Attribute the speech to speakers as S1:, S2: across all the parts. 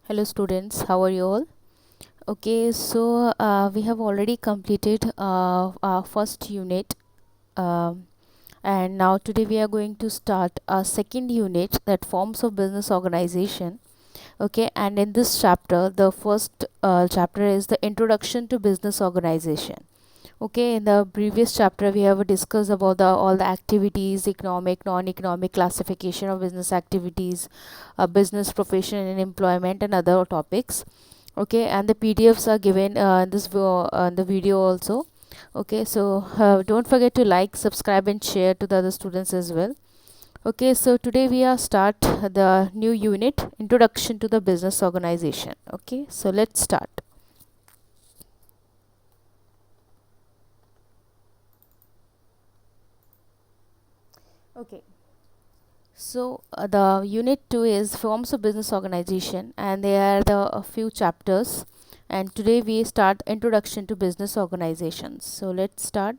S1: Hello students, how are you all? Okay, so we have already completed our first unit, um, and now today we are going to start our second unit, that forms of business organization. Okay, and in this chapter, the first chapter is the introduction to business organization. Okay, in the previous chapter, we have discussed about all the activities, economic, non-economic classification of business activities, business profession and employment, and other topics. Okay, and the PDFs are given in the video also. Okay, so don't forget to like, subscribe, and share to the other students as well. Okay, so today we are start the new unit, introduction to the business organization. Okay, so let's start. Okay. So the unit 2 is forms of business organization, and there are the a few chapters, and today we start introduction to business organizations. So let's start.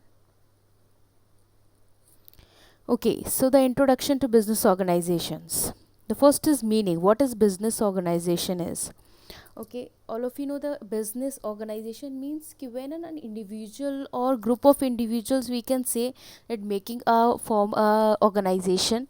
S1: Okay, so the introduction to business organizations. The first is meaning. What is business organization is? Okay, all of you know the business organization means कि when an individual or group of individuals, we can say that making a form a organization.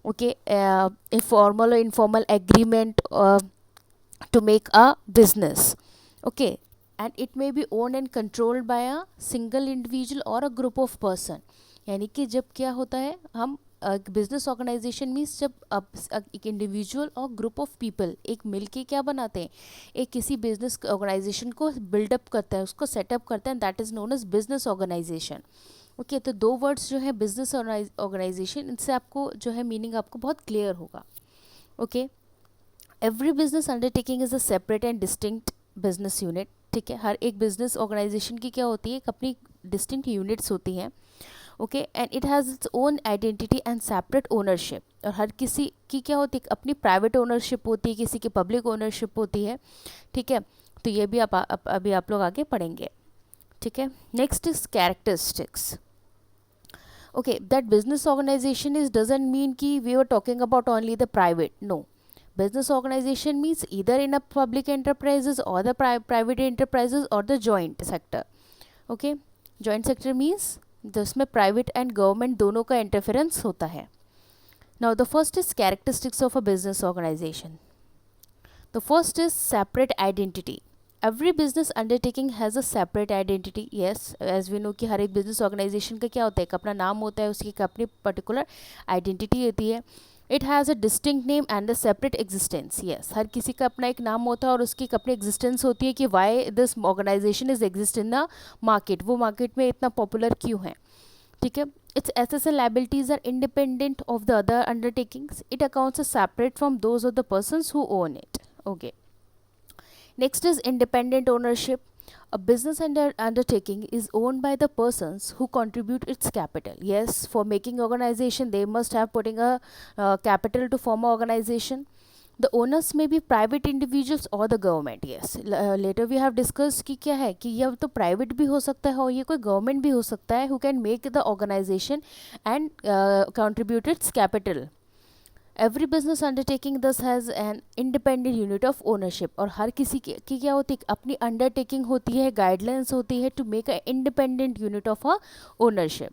S1: Okay, a formal or informal agreement to make a business. Okay, and it may be owned and controlled by a single individual or a group of person. यानी कि जब क्या होता है, हम business organisation means जब एक individual और ग्रुप ऑफ पीपल एक मिल के क्या बनाते हैं, एक किसी बिजनेस ऑर्गेनाइजेशन को बिल्डअप करता है, उसको सेटअप करता है, that is known as business organisation. Okay, तो दो वर्ड्स जो है बिजनेस ऑर्गेनाइजेशन, इनसे आपको जो है मीनिंग आपको बहुत क्लियर होगा. Okay, every business undertaking is a separate and distinct business unit. ठीक है, हर एक बिजनेस ऑर्गेनाइजेशन की क्या होती है, एक अपनी डिस्टिंक्ट यूनिट्स होती हैं. Okay, and it has its own identity and separate ownership. और हर किसी की क्या होती है, अपनी प्राइवेट ओनरशिप होती है, किसी की पब्लिक ओनरशिप होती है. ठीक है, तो ये भी अभी आप लोग आगे पढ़ेंगे. ठीक है, next is characteristics. Okay, that business organization is doesn't mean ki we were talking about only the private. No, business organization means either in a public enterprises or the private enterprises or the joint sector. Okay, joint sector means जिसमें private and government दोनों का interference होता है. Now the first is characteristics of a business organisation. The first is separate identity. Every business undertaking has a separate identity. Yes, as we know कि हर एक business organisation का क्या होता है, एक अपना नाम होता है, उसकी एक अपनी पर्टिकुलर आइडेंटिटी होती है. It has a distinct name and a separate existence. Yes, हर किसी का अपना एक नाम होता है और उसकी एक अपनी एग्जिस्टेंस होती है कि why this organisation is exist in the market, वो मार्केट में इतना पॉपुलर क्यों है. ठीक है, its assets and liabilities are independent of the other undertakings. It accounts as separate from those of the persons who own it. Okay. Next is independent ownership. A business undertaking is owned by the persons who contribute its capital. Yes, for making organization, they must have putting a capital to form an organization. The owners may be private individuals or the government. Yes, later we have discussed कि क्या है कि यह तो private भी हो सकता है और ये कोई government भी हो सकता है who can make the organization and contribute its capital. Every business undertaking thus has an independent unit of ownership. और हर किसी की क्या होती है, अपनी अंडरटेकिंग होती है, गाइडलाइंस होती है to make a independent unit of a ownership.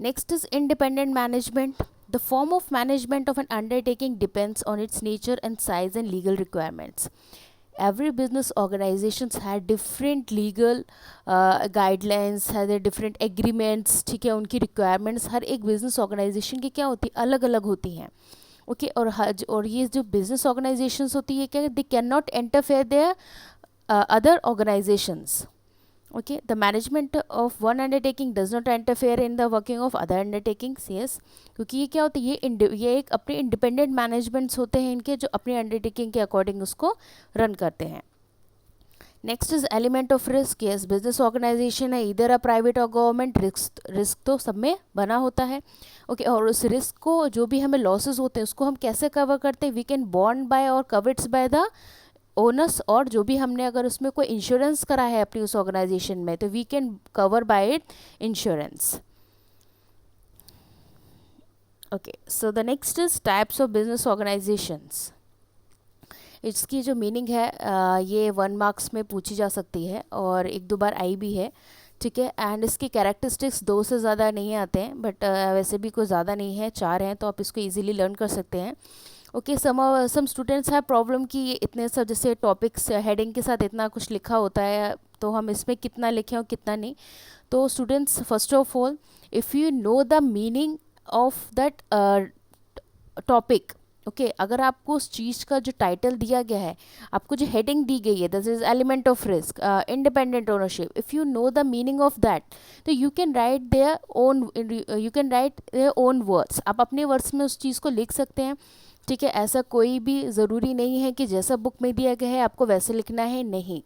S1: Next is independent management. The form of management of an undertaking depends on its nature and size and legal requirements. Every business organizations had different legal guidelines, had their different agreements. ठीक है, उनकी requirements हर एक business organization की क्या होती है, अलग अलग होती हैं. ओके, और ये जो business organizations होती है क्या, they cannot interfere their other organizations. Okay, the management of one undertaking does not interfere in the working of other undertakings. Yes, क्योंकि ये क्या होती है, ये एक अपने इंडिपेंडेंट मैनेजमेंट्स होते हैं इनके, जो अपनी अंडरटेकिंग के अकॉर्डिंग उसको रन करते हैं. Next is element of risk. Yes, business organisation है, इधर अ प्राइवेट और गवर्नमेंट, रिस्क तो सब में बना होता है. ओके, और उस रिस्क को जो भी हमें लॉसेस होते हैं उसको हम कैसे कवर करते हैं, वी कैन बॉन्ड बाय और कवर्ड्स बाय द ओनर्स. और जो भी हमने अगर उसमें कोई इंश्योरेंस करा है अपनी उस ऑर्गेनाइजेशन में, तो we can cover by it insurance. Okay, so the next is types of business organisations. इसकी जो मीनिंग है ये 1 मार्क्स में पूछी जा सकती है और एक दो बार आई भी है, ठीक है। एंड इसकी कैरेक्टरिस्टिक्स 2 से ज़्यादा नहीं आते हैं, बट वैसे भी कोई ज़्यादा नहीं है, 4 हैं, तो आप इसको इजीली लर्न कर सकते हैं। Okay, some students have problem कि ये इतने सब जैसे टॉपिक्स हेडिंग के साथ इतना कुछ लिखा होता है, तो हम इसमें कितना लिखें और कितना नहीं। तो students, first of all, if you know the meaning of that topic, okay, अगर आपको उस चीज़ का जो टाइटल दिया गया है, आपको जो हेडिंग दी गई है, this is element of risk, independent ownership, if you know the meaning of that, तो you can write there own, words, आप अपने वर्ड्स में उस चीज़ को लिख सकते हैं, ठीक है। ऐसा कोई भी ज़रूरी नहीं है कि जैसा बुक में दिया गया है आपको वैसे लिखना है, नहीं।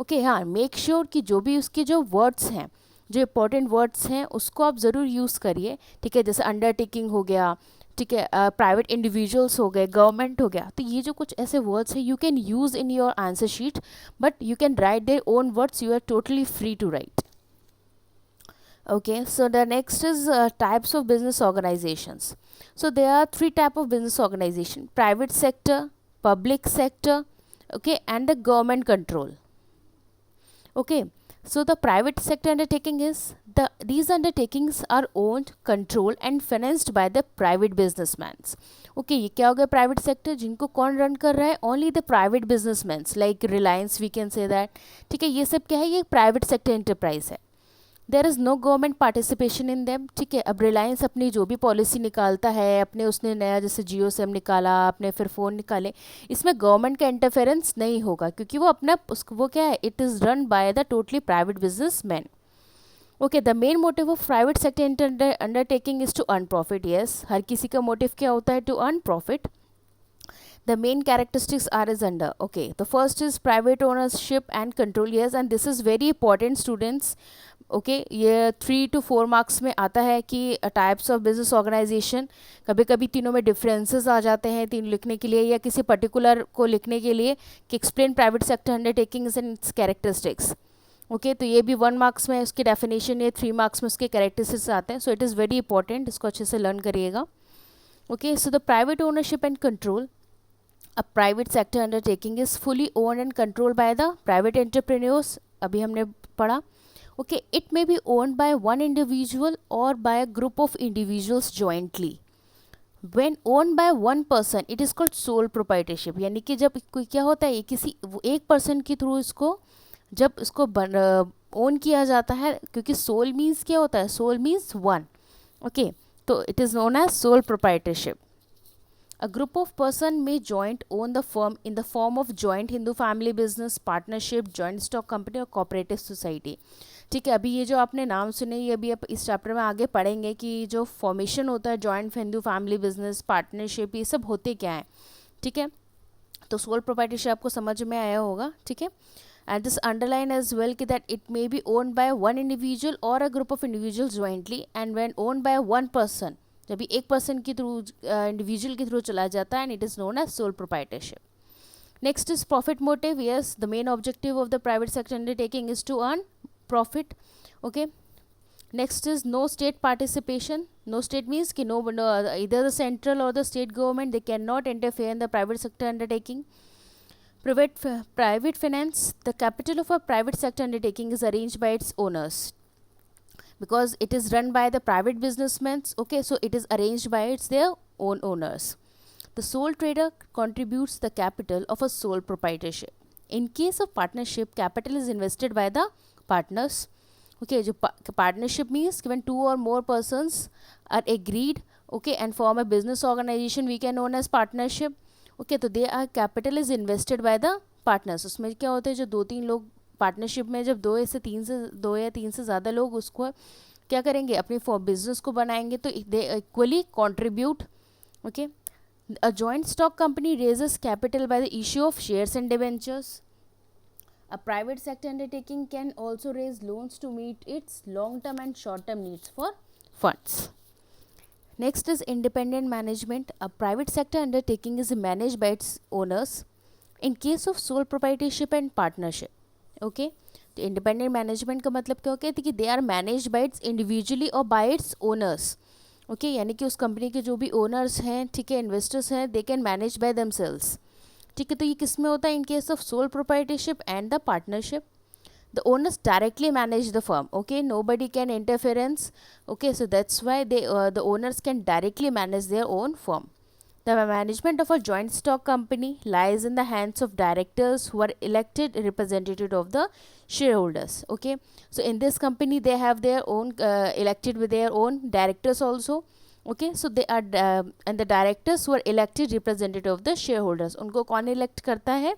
S1: ओके, हाँ, मेक श्योर कि जो भी उसके जो वर्ड्स हैं, जो इंपॉर्टेंट वर्ड्स हैं, उसको आप ज़रूर यूज़ करिए, ठीक है। जैसे अंडरटेकिंग हो गया, ठीक है, प्राइवेट इंडिविजुअल्स हो गए, गवर्नमेंट हो गया, तो ये जो कुछ ऐसे वर्ड्स हैं you can use in your answer sheet, but you can write there own words, you are totally free to write. Okay, so the next is types of business organizations. So there are 3 type of business organization: private sector, public sector, okay, and the government control. Okay, so the private sector undertaking is these undertakings are owned, controlled and financed by the private businessmen. Okay, ये क्या हो गया private sector, जिनको कौन run कर रहा है? Only the private businessmen, like Reliance we can say that, ठीक है। ये सब क्या है? ये private sector enterprise है। There is no government participation in them, ठीक है। अब रिलायंस अपनी जो भी पॉलिसी निकालता है, अपने उसने नया जैसे जियो सिम निकाला, अपने फिर फ़ोन निकाले, इसमें गवर्नमेंट का इंटरफेरेंस नहीं होगा, क्योंकि वो अपना वो क्या है, it is run by the totally private business man. Okay, the main motive of private sector undertaking is to earn profit. Yes, हर किसी का मोटिव क्या होता है? To earn profit. The main characteristics are as under. Okay, the first is private ownership and control. Yes, and this is very important, students. Okay, ये 3 to 4 marks में आता है कि टाइप्स ऑफ बिजनेस ऑर्गेनाइजेशन, कभी कभी तीनों में differences आ जाते हैं तीन लिखने के लिए, या किसी पर्टिकुलर को लिखने के लिए कि explain private sector undertakings and it's characteristics. Okay, तो ये भी 1 मार्क्स में उसकी डेफिनेशन, ये 3 मार्क्स में उसके कैरेक्टरिस्टिक्स आते हैं, so it is very important, इसको अच्छे से लर्न करिएगा। Okay, so the private ownership and control, a private sector undertaking is fully owned and controlled by the private entrepreneurs, अभी हमने पढ़ा। Okay, it may be owned by one individual or by a group of individuals jointly. When owned by one person, it is called sole proprietorship. यानी कि जब कोई क्या होता है, किसी एक पर्सन के थ्रू इसको जब इसको ओन किया जाता है, क्योंकि सोल मीन्स क्या होता है? Sole means one. ओके, तो it is known as sole proprietorship. A group of person may joint own the firm in the form of joint Hindu family business, partnership, joint stock company और cooperative society। ठीक है, अभी ये जो आपने नाम सुने, ये अभी आप इस चैप्टर में आगे पढ़ेंगे कि जो फॉर्मेशन होता है joint Hindu family business, partnership, ये सब होते क्या हैं, ठीक है। तो सोल प्रोप्राइटरशिप आपको समझ में आया होगा, ठीक है। And this underline as well कि that it may be owned by one individual or a group of individual jointly, and when owned by one person, जब भी एक पर्सन के थ्रू, इंडिविजुअल के थ्रू चला जाता है, and it is known as sole proprietorship. Next is profit motive. Yes, the main objective of the private sector undertaking is to earn profit. Okay, next is no state participation. No state means ki no, either the central or the state government, they cannot interfere in the private sector undertaking. Private finance, the capital of a private sector undertaking is arranged by its owners, because it is run by the private businessmen. Okay, so it is arranged by their own owners. The sole trader contributes the capital of a sole proprietorship. In case of partnership, capital is invested by the partners. Okay, जो partnership means when 2 or more persons are agreed, okay, and form a business organization, we can known as partnership. Okay, तो they are capital is invested by the partners. उसमें क्या होता है, जो 2-3 लोग partnership में, जब 2 या 3 से ज़्यादा लोग उसको क्या करेंगे, अपनी बिजनेस को बनाएंगे, तो they equally contribute. Okay, a joint stock company raises capital by the issue of shares and debentures. A private sector undertaking can also raise loans to meet its long-term and short-term needs for funds. Next is independent management. A private sector undertaking is managed by its owners in case of sole proprietorship and partnership. Okay, तो independent management का मतलब क्या होता है कि they are managed by its individually or by its owners. Okay, यानी कि उस कंपनी के जो भी ओनर्स हैं, ठीक है, इन्वेस्टर्स हैं, they can manage by themselves. ठीक है, तो ये किस में होता है? In case of sole proprietorship and the partnership, the owners directly manage the firm. Okay, nobody can interference. Okay, so that's why the owners can directly manage their own firm. The management of a joint stock company lies in the hands of directors who are elected representative of the shareholders. Okay, so in this company they have their own elected with their own directors also. Okay, so they are and the directors who are elected representative of the shareholders. उनको कौन elect करता है?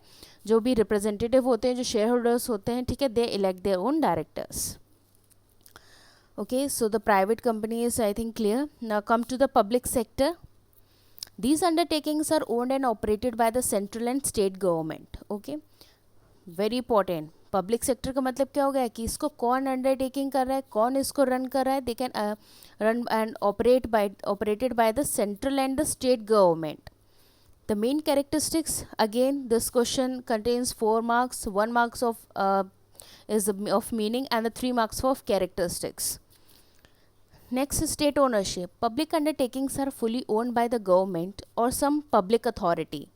S1: जो भी representative होते हैं, जो shareholders होते हैं, ठीक है, they elect their own directors. Okay, so the private company is, I think, clear. Now come to the public sector. These undertakings are owned and operated by the central and state government. Okay, very important. Public sector का मतलब क्या हो गया कि इसको कौन undertaking कर रहा है, कौन इसको रन कर रहा है? They can run and operated by the central and the state government. The main characteristics, again this question contains 4 marks, 1 marks is of meaning and the 3 marks of characteristics. Next is state ownership. Public undertakings are fully owned by the government or some public authority.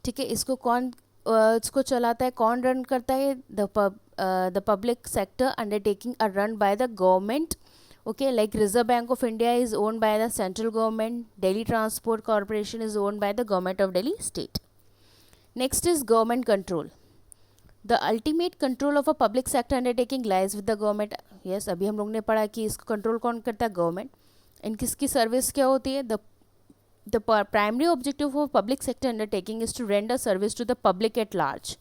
S1: ठीक है, इसको चलाता है, कौन run करता है? The public sector undertaking are run by the government. Okay, like Reserve Bank of India is owned by the central government. Delhi Transport Corporation is owned by the government of Delhi state. Next is government control. The ultimate control of a public sector undertaking lies with the government. Yes, अभी हम लोग ने पढ़ा कि इसको control कौन करता है? गवर्नमेंट. इन किसकी सर्विस क्या होती है? The primary objective of public sector undertaking is to render service to the public at large.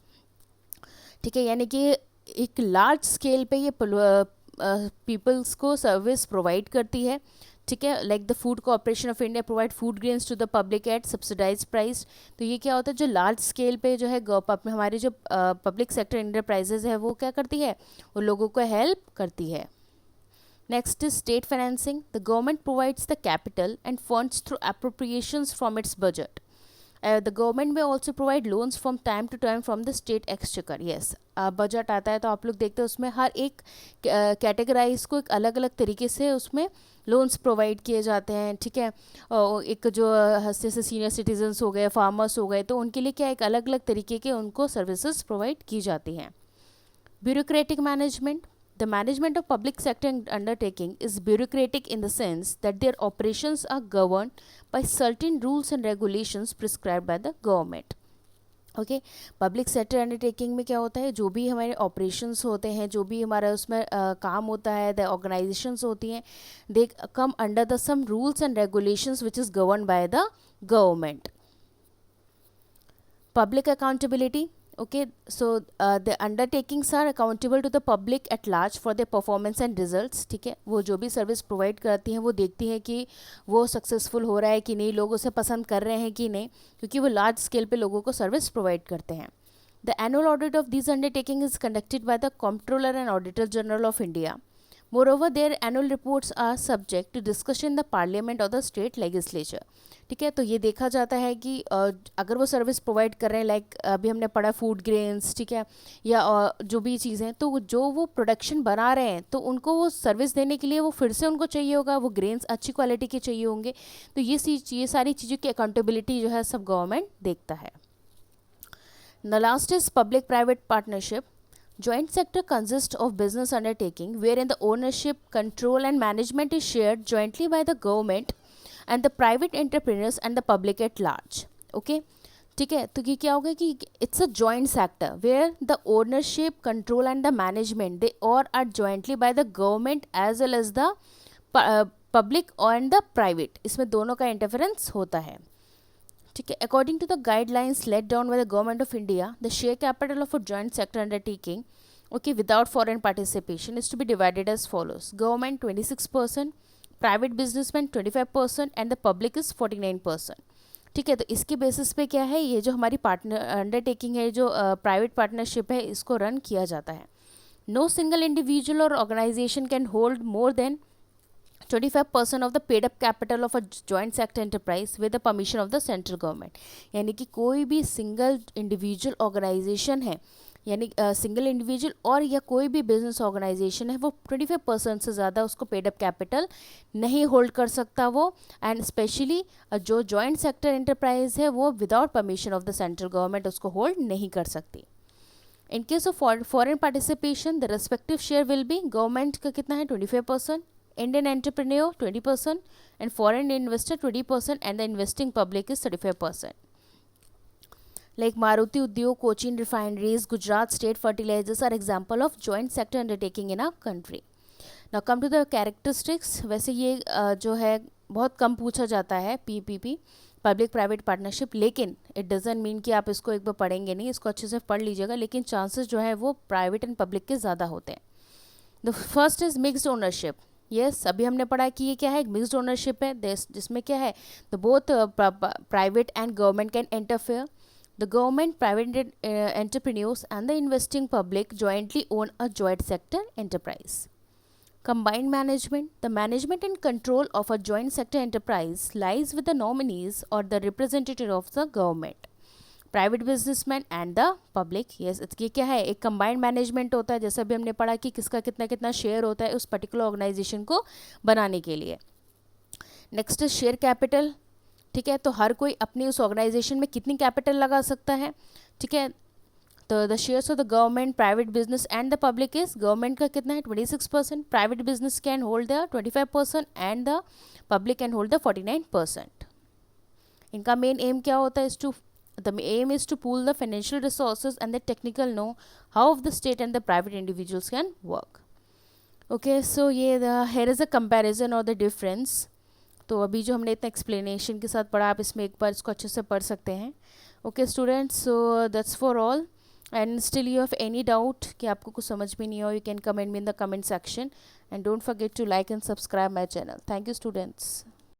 S1: ठीक है, यानी कि एक लार्ज स्केल पे ये पीपल्स को सर्विस प्रोवाइड करती है. ठीक है, like the food corporation of India provide food grains to the public at subsidise price. तो ये क्या होता है? जो लार्ज स्केल पे जो है हमारी जो पब्लिक सेक्टर इंटरप्राइजेज है वो क्या करती है? वो लोगों को हेल्प करती है. Next is state financing. The government provides the capital and funds through appropriations from its budget. The government may also provide loans from time to time from the state exchequer. Yes, budget आता है तो आप लोग देखते हैं उसमें हर एक categorise को एक अलग अलग तरीके से उसमें लोन्स प्रोवाइड किए जाते हैं. ठीक है, एक जो जैसे सीनियर सिटीजन्स हो गए, फार्मर्स हो गए, तो उनके लिए क्या एक अलग अलग तरीके के उनको सर्विसेज प्रोवाइड की जाती हैं. Bureaucratic management. The management of public sector undertaking is bureaucratic in the sense that their operations are governed by certain rules and regulations prescribed by the government. Okay, public sector undertaking में क्या होता है? जो भी हमारे operations होते हैं, जो भी हमारा उसमें काम होता है, the organizations होती हैं, they come under the some rules and regulations which is governed by the government. Public accountability. Okay, so the undertakings are accountable to the public at large for their performance and results. ठीक है, वो जो भी service provide करती हैं वो देखती हैं कि वो सक्सेसफुल हो रहा है कि नहीं, लोग उसे पसंद कर रहे हैं कि नहीं, क्योंकि वो लार्ज स्केल पे लोगों को सर्विस प्रोवाइड करते हैं. The annual audit of this undertaking is conducted by the controller and auditor general of India. Moreover, their annual reports are subject to discussion in the parliament or the state legislature. ठीक है, तो ये देखा जाता है कि अगर वो सर्विस प्रोवाइड कर रहे हैं, लाइक अभी हमने पढ़ा फूड ग्रेन्स, ठीक है, या जो भी चीज़ें, तो जो वो प्रोडक्शन बना रहे हैं तो उनको वो सर्विस देने के लिए वो फिर से उनको चाहिए होगा, वो ग्रेन्स अच्छी क्वालिटी के चाहिए होंगे. तो ये सारी चीज़ों की अकाउंटेबिलिटी जो है सब गवर्नमेंट देखता है. The last is public private partnership. Joint sector consists of business undertaking wherein the ownership, control and management is shared jointly by the government and the private entrepreneurs and the public at large. Okay, ठीक है, तो ये क्या होगा कि it's a joint sector where the ownership, control and the management they all are jointly by the government as well as the public and the private. इसमें दोनों का इंटरफेरेंस होता है. ठीक है, according to the guidelines let down by the government of India, the share capital of a joint sector undertaking, okay, without foreign participation is to be divided as follows: government 26%, private businessmen 25% and the public is 49%. ठीक है, तो इसके basis पे क्या है, ये जो हमारी पार्टनर अंडरटेकिंग है, जो प्राइवेट पार्टनरशिप है, इसको रन किया जाता है. नो सिंगल इंडिविजुअल और organisation can hold more than 25% of the paid up capital of a joint sector enterprise with the permission of the central government. यानी कि कोई भी सिंगल इंडिविजुअल ऑर्गेनाइजेशन है यानी सिंगल इंडिविजुअल और या कोई भी बिजनेस ऑर्गेनाइजेशन है वो 25% से ज़्यादा उसको पेड अप कैपिटल नहीं होल्ड कर सकता वो, एंड स्पेशली जो जॉइंट सेक्टर एंटरप्राइज है वो without permission of the central government उसको होल्ड नहीं कर सकती। In case of foreign participation the respective share will be, government का कितना है 25%, Indian entrepreneur 20% and foreign investor 20% and the investing public is 35%। Like Maruti Udyog, Cochin Refineries, Gujarat State Fertilizers are example of joint sector undertaking in our country. Now come to the characteristics. वैसे ये जो है बहुत कम पूछा जाता है PPP, public private partnership, लेकिन it doesn't mean कि आप इसको एक बार पढ़ेंगे नहीं, इसको अच्छे से पढ़ लीजिएगा, लेकिन चांसेस जो है वो प्राइवेट एंड पब्लिक के ज़्यादा होते हैं। The first is mixed ownership. Yes, अभी हमने पढ़ा कि ये क्या है, मिक्स्ड ओनरशिप है, जिसमें क्या है the both private and government can interfere. The government, private entrepreneurs and the investing public jointly own a joint sector enterprise. Combined management. The management and control of a joint sector enterprise lies with the nominees or the representative of the government, private businessmen and the public. Yes, ये क्या है, एक combined management होता है, जैसा भी हमने पढ़ा कि किसका कितना कितना शेयर होता है उस पर्टिकुलर ऑर्गेनाइजेशन को बनाने के लिए। Next is share capital. ठीक है, तो हर कोई अपनी उस ऑर्गेनाइजेशन में कितनी कैपिटल लगा सकता है। ठीक है, तो the shares of the government, private business and the public is, government का कितना है 26%, private business can hold the 25% and the public can hold the 49%। इनका मेन एम क्या होता है, the aim is to pool the financial resources and the technical know how of the state and the private individuals can work. Okay, so ये here is a comparison और the difference. तो अभी जो हमने इतना एक्सप्लेनेशन के साथ पढ़ा, आप इसमें एक बार इसको अच्छे से पढ़ सकते हैं। Okay students, so that's for all, and still you have any doubt कि आपको कुछ समझ में नहीं हो, you can comment me in the comment section and don't forget to like and subscribe my channel. Thank you students.